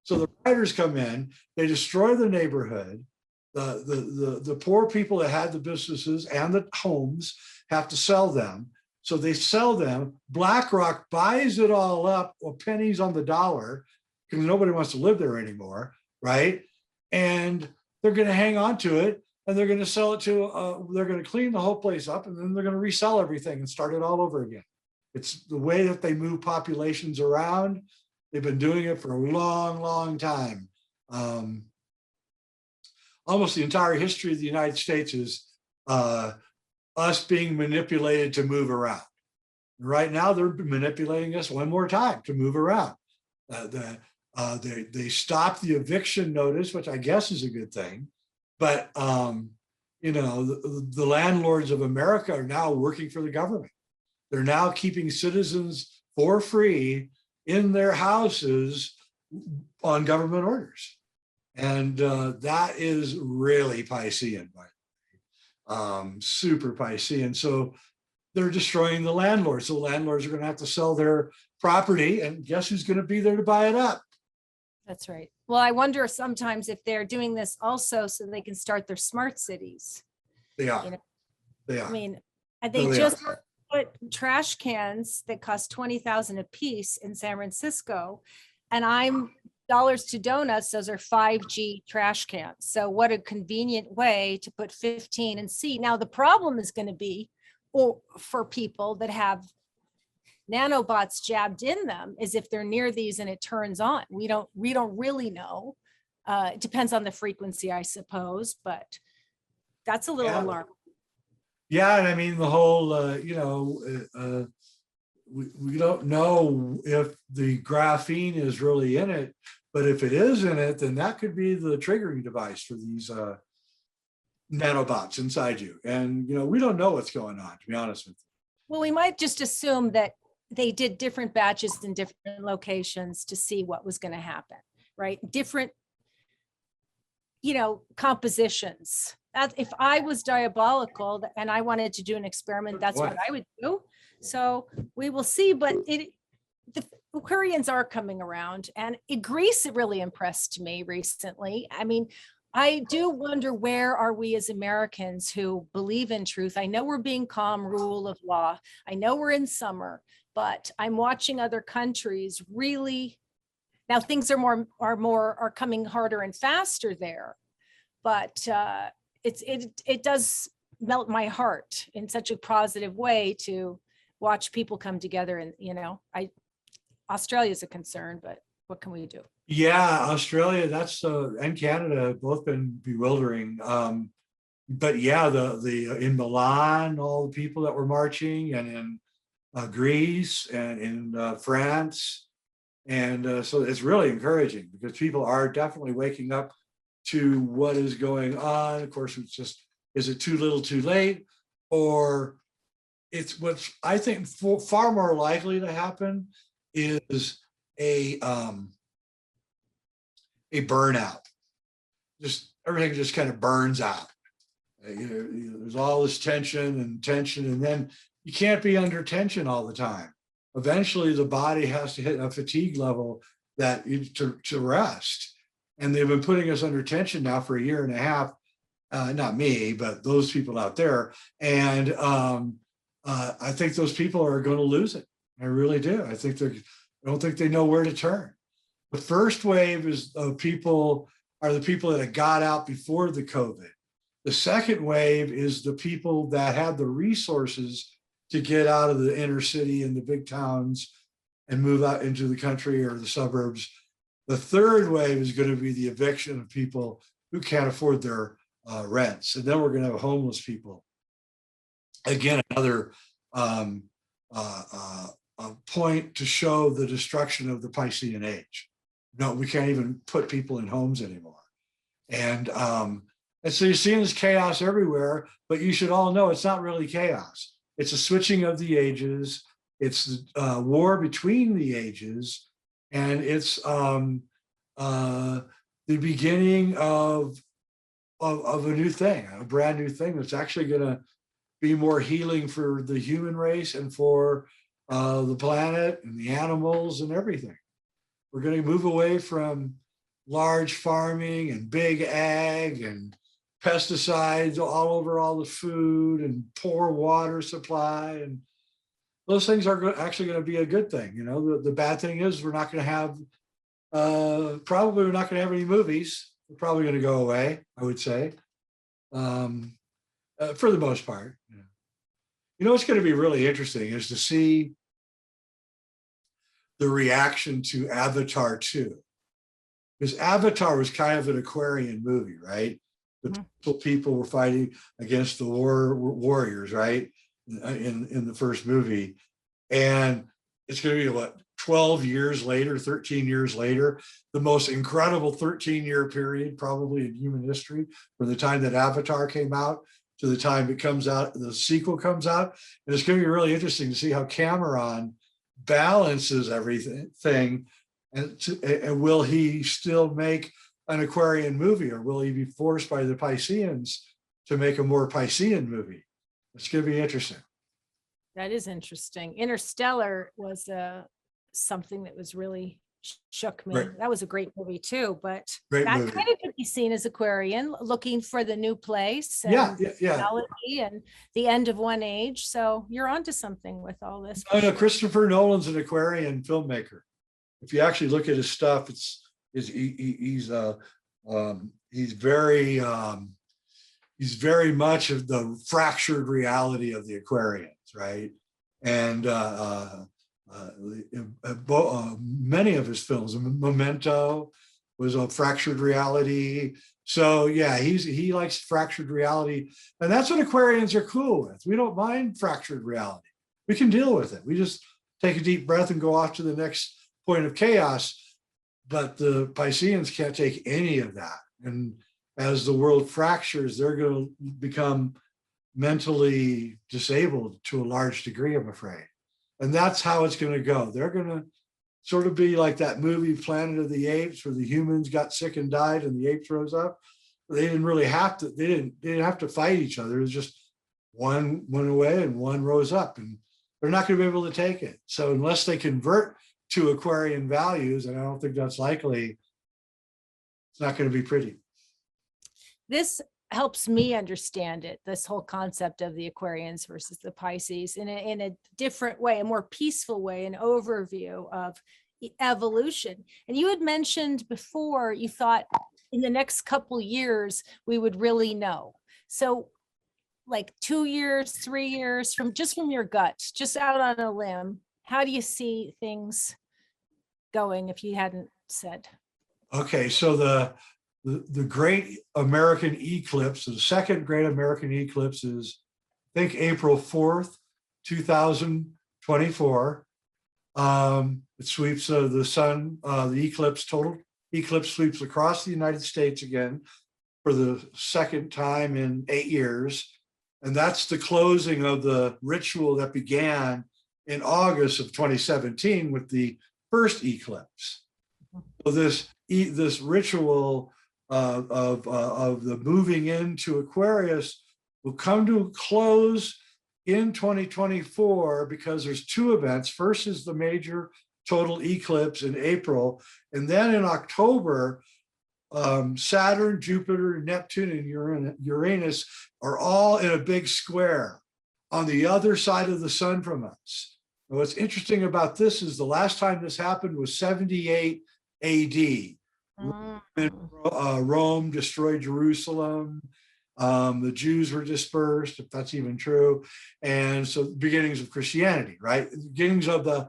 Speaker 1: So the rioters come in, they destroy the neighborhood. The poor people that had the businesses and the homes have to sell them. So they sell them. BlackRock buys it all up, or pennies on the dollar, because nobody wants to live there anymore, right? And they're going to hang on to it, and they're going to sell it to, they're going to clean the whole place up, and then they're going to resell everything and start it all over again. It's the way that they move populations around. They've been doing it for a long, long time. Almost the entire history of the United States is us being manipulated to move around. Right now, they're manipulating us one more time to move around. They stopped the eviction notice, which I guess is a good thing. But, the landlords of America are now working for the government. They're now keeping citizens for free in their houses on government orders. And that is really Piscean, by the way. Super Piscean. So they're destroying the landlords. So landlords are going to have to sell their property, and guess who's going to be there to buy it up?
Speaker 2: That's right. Well, I wonder sometimes if they're doing this also so they can start their smart cities.
Speaker 1: They are. They are.
Speaker 2: I mean, they just put trash cans that cost $20,000 a piece in San Francisco, and I'm dollars to donuts. Those are 5G trash cans. So what a convenient way to put 15 and see. Now the problem is going to be, or for people that have nanobots jabbed in them, is if they're near these and it turns on. We don't really know. It depends on the frequency, I suppose, but that's a little alarming.
Speaker 1: Yeah, and I mean the whole, we don't know if the graphene is really in it, but if it is in it, then that could be the triggering device for these nanobots inside you. And we don't know what's going on, to be honest with you.
Speaker 2: Well, we might just assume that they did different batches in different locations to see what was going to happen, right? Different, compositions. If I was diabolical and I wanted to do an experiment, that's what I would do. So we will see, but the Aquarians are coming around, and Greece really impressed me recently. I mean, I do wonder, where are we as Americans who believe in truth? I know we're being calm, rule of law. I know we're in summer, but I'm watching other countries really, now things are coming harder and faster there, but it does melt my heart in such a positive way to watch people come together. And Australia's a concern, but what can we do?
Speaker 1: Yeah, Australia, and Canada have both been bewildering. But yeah, the in Milan, all the people that were marching, and in Greece and in France. And so it's really encouraging, because people are definitely waking up to what is going on. Of course, it's just, is it too little too late? Or it's what's, I think, far more likely to happen is a burnout. Just everything just kind of burns out. There's all this tension, and then you can't be under tension all the time. Eventually, the body has to hit a fatigue level to rest. And they've been putting us under tension now for a year and a half. Not me, but those people out there. And I think those people are going to lose it. I really do. I don't think they know where to turn. The first wave is the people that got out before the COVID. The second wave is the people that had the resources to get out of the inner city and the big towns and move out into the country or the suburbs. The third wave is going to be the eviction of people who can't afford their rents. And then we're going to have homeless people. Again, another point to show the destruction of the Piscean age. No, we can't even put people in homes anymore. And so you're seeing this chaos everywhere, but you should all know it's not really chaos. It's a switching of the ages. It's the war between the ages. And it's the beginning of of a new thing, a brand new thing that's actually going to be more healing for the human race and for the planet and the animals and everything. We're going to move away from large farming and big ag and pesticides all over all the food and poor water supply. And those things are actually going to be a good thing. You know, the bad thing is we're not going to have, probably we're not going to have any movies. They're probably going to go away, I would say, for the most part. Yeah. You know, what's going to be really interesting is to see the reaction to Avatar 2. Because Avatar was kind of an Aquarian movie, right? The people were fighting against the warriors, right? In the first movie. And it's going to be what, 12 years later, 13 years later, the most incredible 13-year period probably in human history, from the time that Avatar came out to the time it comes out, the sequel comes out. And it's going to be really interesting to see how Cameron balances everything. And will he still make an Aquarian movie, or will he be forced by the Pisceans to make a more Piscean movie? It's going to be interesting.
Speaker 2: That is interesting. Interstellar was something that was really shook me.
Speaker 1: Right.
Speaker 2: That was a great movie too, but
Speaker 1: Great
Speaker 2: that
Speaker 1: movie.
Speaker 2: kind of could be seen as Aquarian, looking for the new place and
Speaker 1: Yeah.
Speaker 2: reality and the end of one age. So you're onto something with all this.
Speaker 1: I know Christopher Nolan's an Aquarian filmmaker. If you actually look at his stuff, he's very much of the fractured reality of the Aquarians, right? And many of his films, Memento was a fractured reality. So yeah, he likes fractured reality, and that's what Aquarians are cool with. We don't mind fractured reality. We can deal with it. We just take a deep breath and go off to the next point of chaos. But the Pisceans can't take any of that. And as the world fractures, they're going to become mentally disabled to a large degree, I'm afraid. And that's how it's going to go. They're going to sort of be like that movie Planet of the Apes, where the humans got sick and died and the apes rose up. They didn't really have to, they didn't have to fight each other. It was just one went away and one rose up, and they're not going to be able to take it. So unless they convert to Aquarian values, and I don't think that's likely, it's not going to be pretty.
Speaker 2: This helps me understand it, this whole concept of the Aquarians versus the Pisces in a different way, a more peaceful way, an overview of evolution. And you had mentioned before, you thought in the next couple years, we would really know. So like 2 years, 3 years from your gut, just out on a limb, how do you see things going if you hadn't said?
Speaker 1: Okay, so the great American eclipse, the second great American eclipse is, I think, April 4th, 2024. It sweeps the sun, the total eclipse sweeps across the United States again for the second time in 8 years. And that's the closing of the ritual that began in August of 2017 with the first eclipse. So this ritual of the moving into Aquarius will come to a close in 2024, because there's two events. First is the major total eclipse in April, and then in October, Saturn, Jupiter, Neptune, and Uranus are all in a big square on the other side of the sun from us. And what's interesting about this is the last time this happened was 78 AD. Rome destroyed Jerusalem. The Jews were dispersed, if that's even true. And so beginnings of Christianity, right? Beginnings of the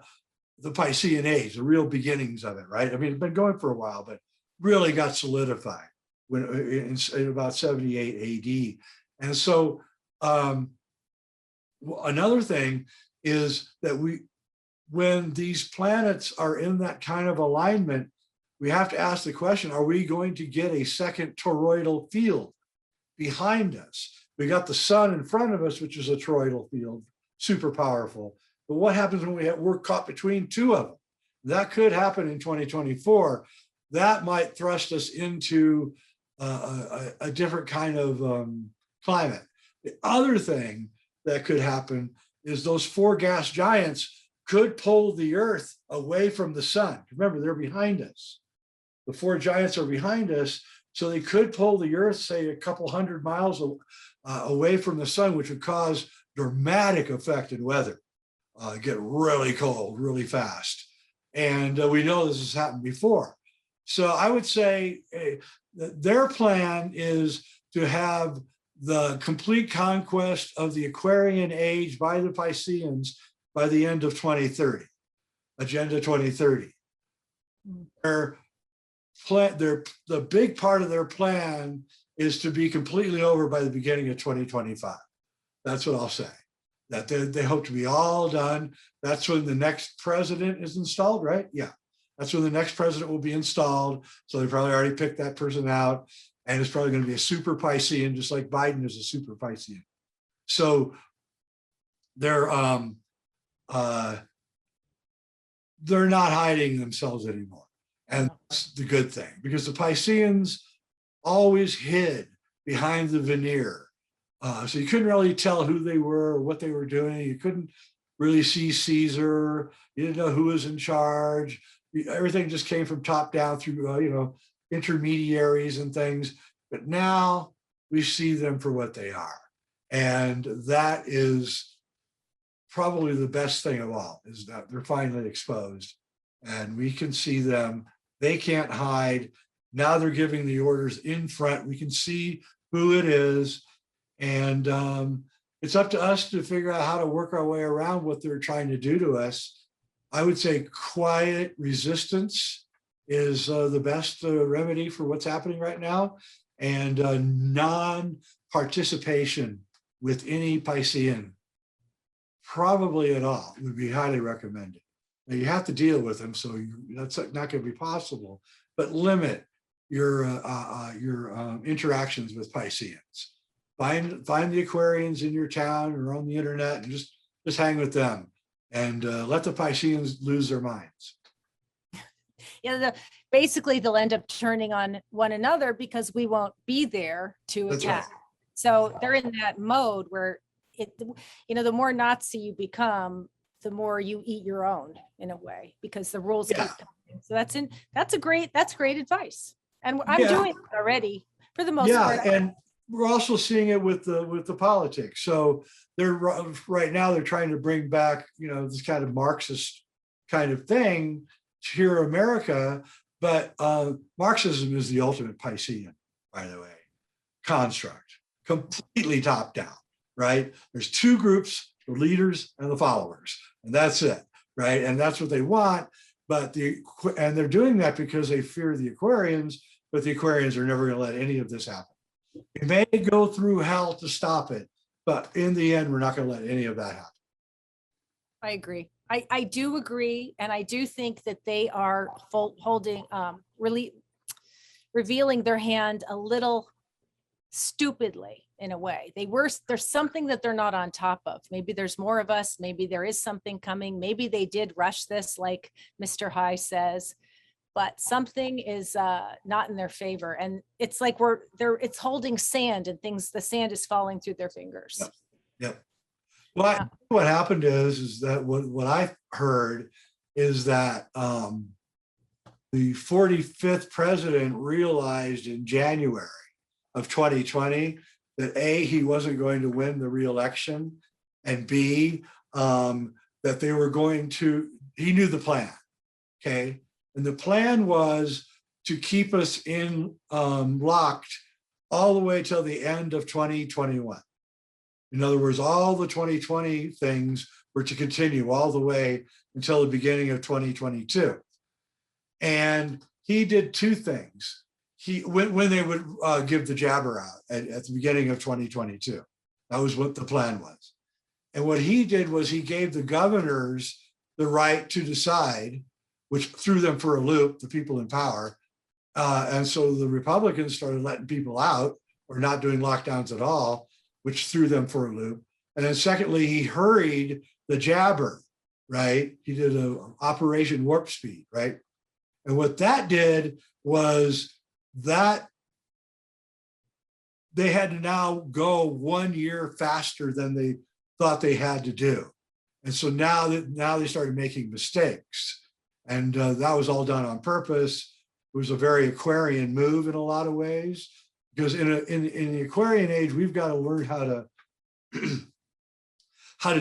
Speaker 1: Piscean age, the real beginnings of it, right? I mean, it's been going for a while, but really got solidified when in about 78 AD. And so another thing is that when these planets are in that kind of alignment, we have to ask the question, are we going to get a second toroidal field behind us? We got the sun in front of us, which is a toroidal field, super powerful. But what happens when we're caught between two of them? That could happen in 2024. That might thrust us into a different kind of climate. The other thing that could happen is those four gas giants could pull the Earth away from the sun. Remember, they're behind us. The four giants are behind us, so they could pull the Earth, say, a couple hundred miles away from the sun, which would cause dramatic effect in weather, get really cold really fast. And we know this has happened before. So I would say their plan is to have the complete conquest of the Aquarian age by the Pisceans by the end of 2030, Agenda 2030. The big part of their plan is to be completely over by the beginning of 2025. That's what I'll say. That they hope to be all done. That's when the next president is installed, right? Yeah. That's when the next president will be installed. So they probably already picked that person out. And it's probably going to be a super Piscean, just like Biden is a super Piscean. So they're not hiding themselves anymore. And that's the good thing, because the Pisceans always hid behind the veneer. So you couldn't really tell who they were or what they were doing. You couldn't really see Caesar. You didn't know who was in charge. Everything just came from top down through, intermediaries and things. But now we see them for what they are. And that is probably the best thing of all, is that they're finally exposed and we can see them. They can't hide. Now they're giving the orders in front. We can see who it is. And it's up to us to figure out how to work our way around what they're trying to do to us. I would say quiet resistance is the best remedy for what's happening right now. And non-participation with any Piscean, probably at all, would be highly recommended. Now you have to deal with them, so that's not going to be possible, but limit your interactions with Pisceans. Find the Aquarians in your town or on the internet and just hang with them, and let the Pisceans lose their minds.
Speaker 2: Yeah, basically they'll end up turning on one another because we won't be there to
Speaker 1: That's
Speaker 2: attack.
Speaker 1: right.
Speaker 2: So they're in that mode where the more Nazi you become, the more you eat your own, in a way, because the rules keep coming. So that's great advice. And I'm doing it already for the most part.
Speaker 1: And we're also seeing it with the politics. So they're right now, they're trying to bring back, this kind of Marxist kind of thing here in America, but Marxism is the ultimate Piscean, by the way, construct, completely top down, right? There's two groups, the leaders and the followers, and that's it, right? And that's what they want, and they're doing that because they fear the Aquarians, but the Aquarians are never going to let any of this happen. We may go through hell to stop it, but in the end, we're not going to let any of that happen.
Speaker 2: I agree. I do agree. And I do think that they are holding, really revealing their hand a little stupidly, in a way. There's something that they're not on top of. Maybe there's more of us. Maybe there is something coming. Maybe they did rush this, like Mr. High says, but something is not in their favor. And it's like it's holding sand and the sand is falling through their fingers.
Speaker 1: Yep. Well, what happened is that what I heard is that the 45th president realized in January of 2020 that A, he wasn't going to win the re-election, and B, that they were going to, he knew the plan, okay? And the plan was to keep us in locked all the way till the end of 2021. In other words, all the 2020 things were to continue all the way until the beginning of 2022. And he did two things. When they would give the jabber out at the beginning of 2022, that was what the plan was. And what he did was he gave the governors the right to decide, which threw them for a loop, the people in power. And so the Republicans started letting people out or not doing lockdowns at all, which threw them for a loop. And then secondly, he hurried the jabber, right? He did an Operation Warp Speed, right? And what that did was that they had to now go 1 year faster than they thought they had to do. And so now they started making mistakes. And that was all done on purpose. It was a very Aquarian move in a lot of ways, because in the Aquarian age, we've got to learn how to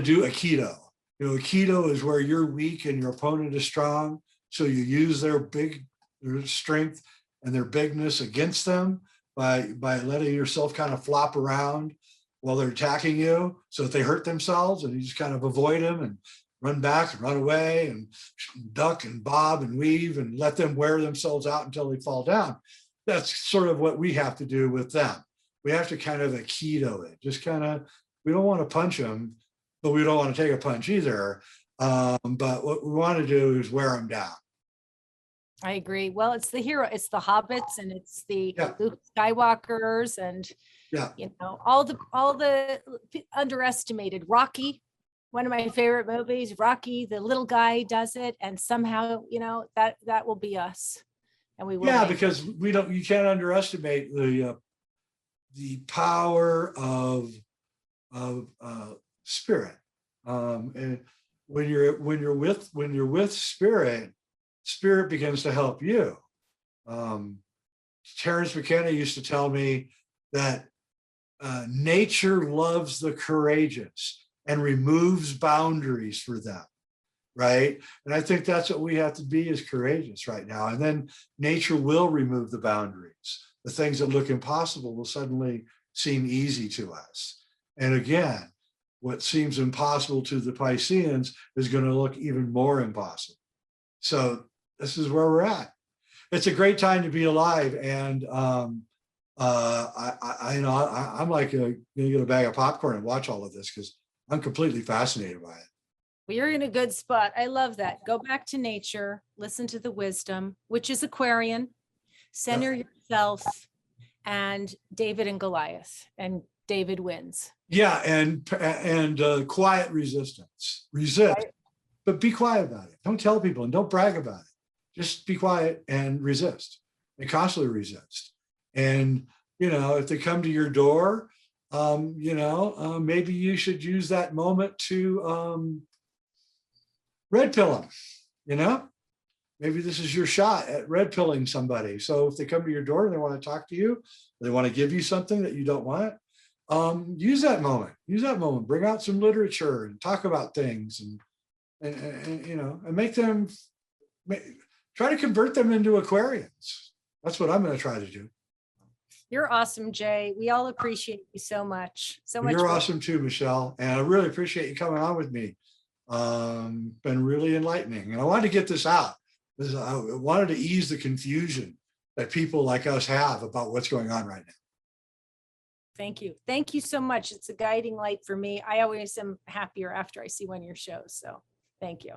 Speaker 1: do Aikido. You know, Aikido is where you're weak and your opponent is strong. So you use their strength and their bigness against them by letting yourself kind of flop around while they're attacking you, so that they hurt themselves, and you just kind of avoid them and run back and run away and duck and bob and weave and let them wear themselves out until they fall down. That's sort of what we have to do with them. We have to kind of Aikido it, just kind of, we don't want to punch them, but we don't want to take a punch either. But what we want to do is wear them down.
Speaker 2: I agree. Well, it's the hero, it's the hobbits, and it's the
Speaker 1: Yeah.
Speaker 2: Luke Skywalkers, and
Speaker 1: Yeah.
Speaker 2: you know, all the underestimated. Rocky, one of my favorite movies, Rocky, the little guy does it, and somehow, you know, that will be us. And we will.
Speaker 1: Yeah,
Speaker 2: make it.
Speaker 1: because you can't underestimate the power of spirit. And when you're with spirit begins to help you. Terrence McKenna used to tell me that nature loves the courageous and removes boundaries for them, right? And I think that's what we have to be, is courageous right now. And then nature will remove the boundaries. The things that look impossible will suddenly seem easy to us. And again, what seems impossible to the Pisceans is going to look even more impossible. So this is where we're at. It's a great time to be alive. And I'm like going to get a bag of popcorn and watch all of this, because I'm completely fascinated by it.
Speaker 2: Well, you're in a good spot. I love that. Go back to nature, listen to the wisdom, which is Aquarian, center yourself, and David and Goliath, and David wins.
Speaker 1: Yeah, and quiet resistance. Resist, right? But be quiet about it. Don't tell people and don't brag about it. Just be quiet and resist, and constantly resist. And, you know, if they come to your door, maybe you should use that moment to red pill them, you know? Maybe this is your shot at red pilling somebody. So if they come to your door and they want to talk to you, they want to give you something that you don't want, use that moment. Use that moment. Bring out some literature and talk about things, and you know, and make them, try to convert them into Aquarians. That's what I'm going to try to do.
Speaker 2: You're awesome, Jay. We all appreciate you so much.
Speaker 1: You're awesome too, Michelle. And I really appreciate you coming on with me. Been really enlightening. And I wanted to get this out, because I wanted to ease the confusion that people like us have about what's going on right now.
Speaker 2: Thank you. Thank you so much. It's a guiding light for me. I always am happier after I see one of your shows. So thank you.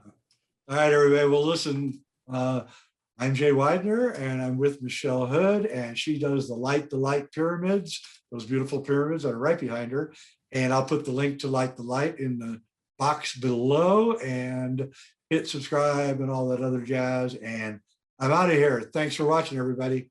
Speaker 1: All right, everybody. Well, listen, I'm Jay Weidner, and I'm with Michelle Hood, and she does the Light the Light pyramids, those beautiful pyramids that are right behind her. And I'll put the link to Light the Light in the box below, and hit subscribe and all that other jazz. And I'm out of here. Thanks for watching, everybody.